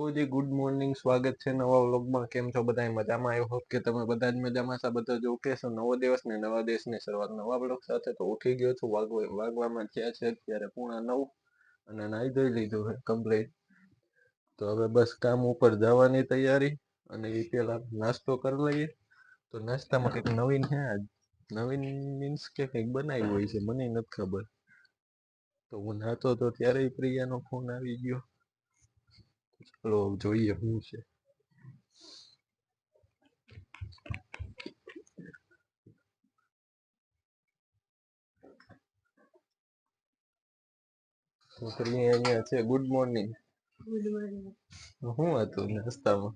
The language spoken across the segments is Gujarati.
ગુડ મોર્નિંગ, સ્વાગત છે નવા વ્લોગમાં. કેમ છો બધા? મજામાં? આઈ હોપ કે તમે બધા જ મજામાં છો. બધા જો કે નવો દિવસ ને નવા દેશની શરૂઆત નવા વ્લોગ સાથે. તો ઉઠી ગયો છું, વાગવામાં થયા છે અત્યારે 8:45 અને નાઈ ધોઈ લીધું છે કમ્પ્લીટ. તો હવે બસ કામ ઉપર જવાની તૈયારી, અને એ પેલા નાસ્તો કરી લઈએ. તો નાસ્તામાં કંઈક નવીન છે આજ. નવીન મીન્સ કે કંઈક બનાવ્યું હોય છે, મને નથી ખબર. તો હું નાતો તો ત્યારે પ્રિયાનો ફોન આવી ગયો. ચલો જોઈએ શું છે. છોકરી અહીંયા છે. Good morning. Good morning. શું હતું નાસ્તામાં?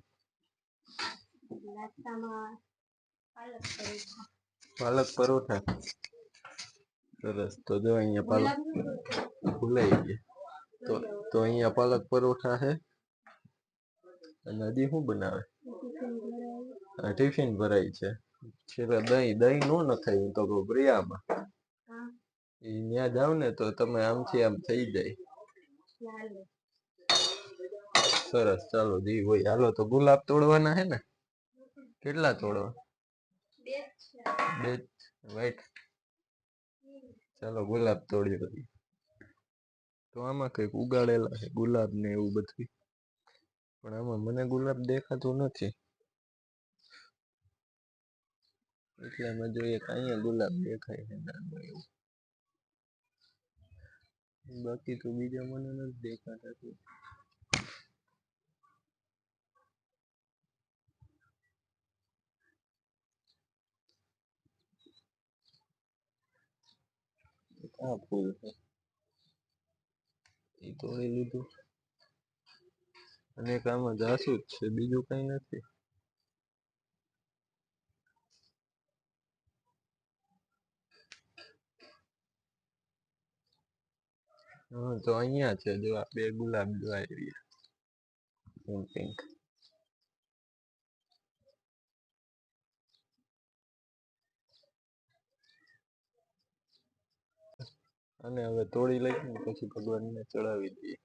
નાસ્તામાં પાલક પરોઠા. સરસ. તો જો અહીંયા પાલક ભૂલાઈ ગયા. તો અહીંયા પાલક પરોઠા છે. અને હજી શું બનાવે? ટિફિન ભરાય છે. છેલ્લે દહીં નો નખાય તો પ્રિયામાં એ ત્યાં જાવ ને તો તમે આમથી આમ થઈ જાય. સરસ. ચાલો જી હોય. હાલો તો ગુલાબ તોડવાના હે ને? કેટલા તોડવા? બે વાઈટ. ચાલો ગુલાબ તોડી બધી. તો આમાં કઈક ઉગાડેલા છે ગુલાબ ને એવું બધું, પણ આમાં મને ગુલાબ દેખાતું નથી. એટલે અમે જોઈએ કે અહીંયા ગુલાબ દેખાય છે નાનું એવું. બાકી તો બીજા મને નથી દેખાતા. આ ફૂલ છે એ તોડી લીધું. અને એક આમાં જાસૂદ છે, બીજું કઈ નથી. હા તો અહીંયા છે જો આ બે ગુલાબ જોઈ રહ્યા. પિંક. અને હવે તોડી લઈને પછી ભગવાનને ચડાવી દઈએ.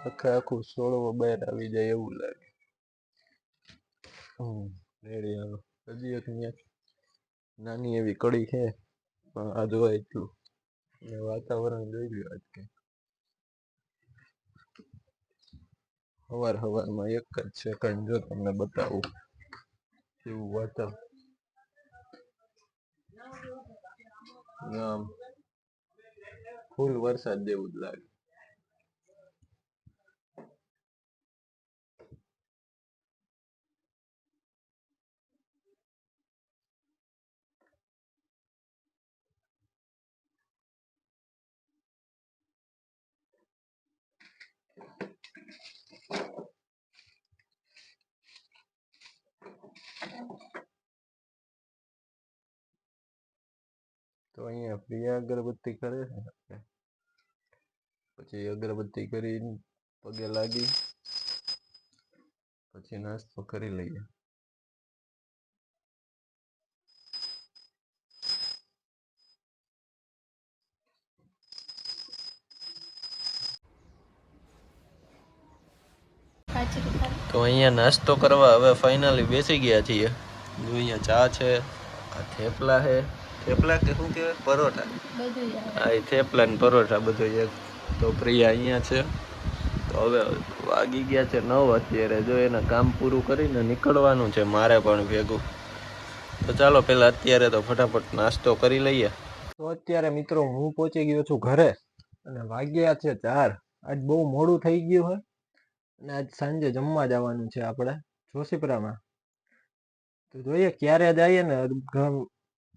આખે આખું છોડવો બહાર આવી જાય એવું લાગે. રેડી. હાલો હજી એક નાની એવી કડી છે, પણ આ જોવાય એટલું. વાતાવરણ જોઈ લ્યો આજ કે હવાર હવારમાં એક જ સેકન્ડ જો તમને બતાવું એવું વાતાવરણ આમ ફૂલ વરસાદ જેવું જ લાગે. તો અહીંયા પ્રિયા અગરબત્તી કરે છે. પછી અગરબત્તી કરી પગે લાગી, પછી નાસ્તો કરી લઈએ. તો અહીંયા નાસ્તો કરવા હવે ફાઇનલી બેસી ગયા છીએ. જો અહીંયા ચા છે, આ થેપલા છે. થેપલા કે શું કહેવાય? પરોઠા. હા એ થેપલા ને પરોઠા બધું એક. તો પ્રિયા અહીંયા છે. તો હવે વાગી ગયા છે 9 અત્યારે. જો એને કામ પૂરું કરીને નીકળવાનું છે મારે પણ ભેગું. તો ચાલો પેલા અત્યારે તો ફટાફટ નાસ્તો કરી લઈએ. તો અત્યારે મિત્રો હું પહોંચી ગયો છું ઘરે, અને વાગ્યા છે 4. આજ બહુ મોડું થઈ ગયું છે. અને આજ સાંજે જમવા જવાનું છે આપણે જોશીપરામાં. તો જોઈએ ક્યારે જઈએ ને.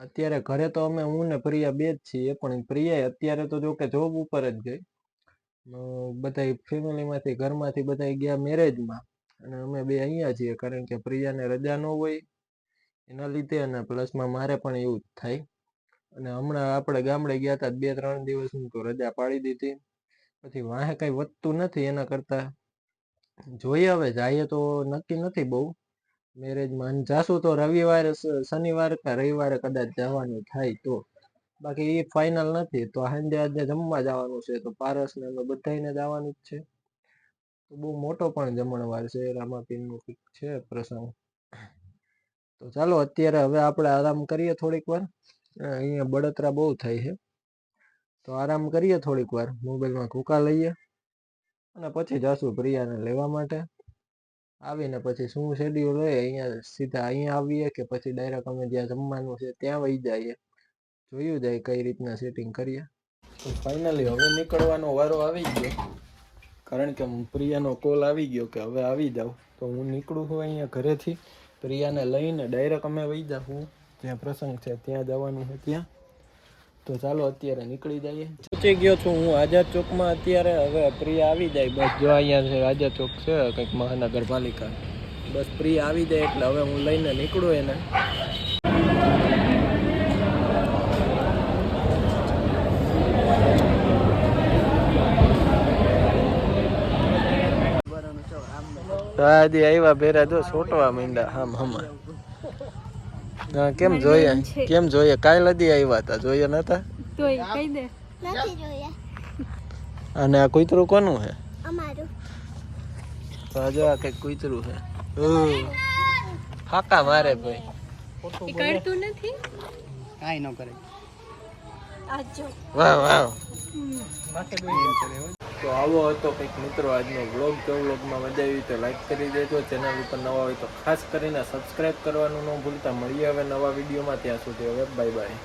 અત્યારે ઘરે તો હું ને પ્રિયા બે જ છીએ, પણ પ્રિયા અત્યારે તો જો કે જોબ ઉપર જ ગઈ. બધા ફેમિલીમાંથી ઘરમાંથી બધા ગયા મેરેજમાં, અને અમે બે અહીંયા છીએ કારણ કે પ્રિયાને રજા ન હોય એના લીધે, અને પ્લસમાં મારે પણ એવું જ થાય. અને હમણાં આપણે ગામડે ગયા હતા 2-3 દિવસની તો રજા પાડી દીધી. પછી વાહે કઈ વધતું નથી, એના કરતા જોઈએ હવે જઈએ તો નક્કી નથી બહુ મેરેજમાં. જાશું તો રવિવારે, શનિવારે કે રવિવારે કદાચ જવાનું થાય તો. બાકી એ ફાઇનલ નથી. તો સાંજે આજે જમવા જવાનું છે, તો પારસ ને અમે બધાને જવાનું જ છે. તો બહુ મોટો પણ જમણવાર છે, રામાપીરનું છે પ્રસંગ. તો ચાલો અત્યારે હવે આપણે આરામ કરીએ થોડીક વાર. અહીંયા બળતરા બહુ થાય છે, તો આરામ કરીએ થોડીક વાર, મોબાઈલમાં કૂકા લઈએ અને પછી જાશું પ્રિયાને લેવા માટે. આવીને પછી શું શેડ્યુલ હોય, અહીંયા સીધા અહીંયા આવીએ કે પછી ડાયરેક્ટ અમે જ્યાં જમવાનું છે ત્યાં વહી જઈએ. જોયું જાય કઈ રીતના સેટિંગ કરીએ. તો ફાઇનલી હવે નીકળવાનો વારો આવી ગયો, કારણ કે પ્રિયાનો કોલ આવી ગયો કે હવે આવી જાવ. તો હું નીકળું છું અહીંયા ઘરેથી. પ્રિયાને લઈને ડાયરેક્ટ અમે વહી જાઉં જ્યાં પ્રસંગ છે ત્યાં જવાનું છે ત્યાં. તો ચાલો અત્યારે નીકળી જઈએ. પહોંચી ગયો છું હું આઝાદ ચોકમાં અત્યારે. હવે પ્રિયા આવી જાય બસ. જો અહીંયા છે આઝાદ ચોક છે કંઈક મહાનગરપાલિકા. બસ પ્રિયા આવી જાય એટલે હવે હું લઈને નીકળું એને. હાજી આવ્યા બેરા જો છોટવા માંડ્યા હામ હમા. હા કેમ જોઈએ કાલ લદી આવ્યા હતા, જોઈએ નતા? અને આ કૂતરું કોનું છે? અમારું. જો આ કઈક કૂતરું છે. ફાકા મારે ભાઈ. કરતું નથી કાઈ ન કરે. વાહ વાહ. તો આવો હતો કંઈક મિત્રો આજનો વ્લોગ. જો વ્લોગમાં મજા આવી તો લાઈક કરી દેજો. ચેનલ ઉપર નવા હોય તો ખાસ કરીને સબસ્ક્રાઈબ કરવાનું ન ભૂલતા. મળીએ હવે નવા વિડીયોમાં. ત્યાં સુધી હવે બાય બાય.